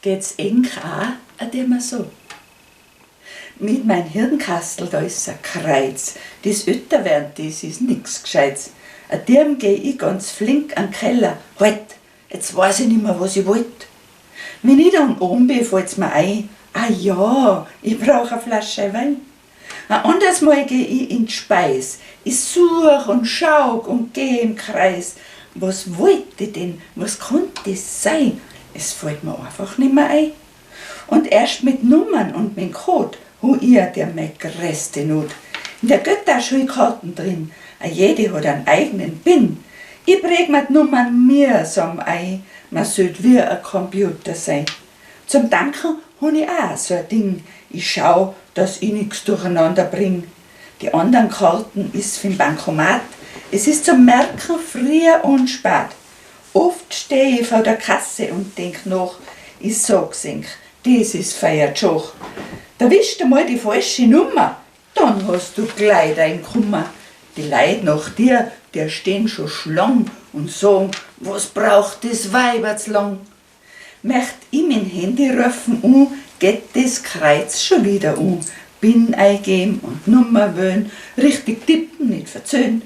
geht's eng auch dem so. Mit mein Hirnkastel, da ist ein Kreuz, das ötter werden, das ist nix Gescheites. A dem geh ich ganz flink an den Keller. Halt, jetzt weiß ich nicht mehr, was ich wollt. Wenn ich dann oben bin, fällt's mir ein, ah ja, ich brauch eine Flasche Wein. Ein anderes Mal geh ich in die Speis. Ich such und schauk und geh im Kreis. Was wollte ich denn? Was konnte das sein? Es fällt mir einfach nicht mehr ein. Und erst mit Nummern und mit Code hu ihr der meine größte Not. In der Götterschulkarten drin, a jede hat einen eigenen PIN. Ich präg mir die Nummern mühsam ein, man sollt wie ein Computer sein. Zum Danken han ich auch so ein Ding. Ich schau, dass ich nix durcheinander bring. Die anderen Karten ist für den Bankomat. Es ist zum Merken früh und spät. Oft steh ich vor der Kasse und denk nach, ich sag's euch, das ist Feiertschach. Da wischt du mal die falsche Nummer, dann hast du gleich dein Kummer. Die Leute nach dir, der stehen schon Schlang und sagen, was braucht das Weibertslang? Möcht ich mein Handy rufen geht das Kreuz schon wieder PIN eingeben und Nummer wählen, richtig tippen, nicht verzöhnen.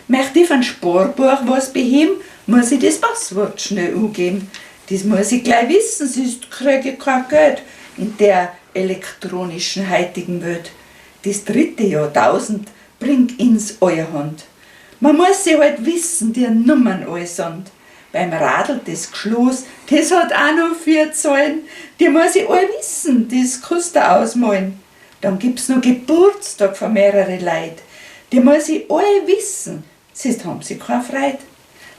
Möcht ich von Sparbuch was beheben, muss ich das Passwort schnell angeben. Das muss ich gleich wissen, sonst kriege ich kein Geld in der elektronischen heutigen Welt. Das 3. Jahrtausend bringt ins euer Hand. Man muss sich halt wissen, die Nummern allesamt. Beim Radl das Geschloss, das hat auch noch 4 Zahlen. Die muss ich alle wissen, das kannst du ausmalen. Dann gibt's noch Geburtstag von mehreren Leuten. Die muss ich alle wissen, sonst haben sie keine Freude.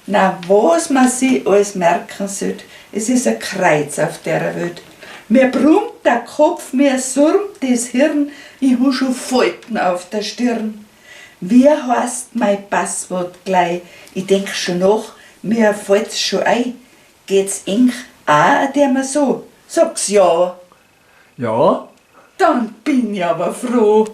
Na, was man sich alles merken sollte, es ist ein Kreuz auf der Welt. Mir brummt der Kopf, mir surmt das Hirn, ich hu schon Falten auf der Stirn. Wie heißt mein Passwort gleich? Ich denk schon nach, mir fällt's schon ein. Geht's eng auch dem so? Sag's ja. Ja? Dann bin ich aber froh.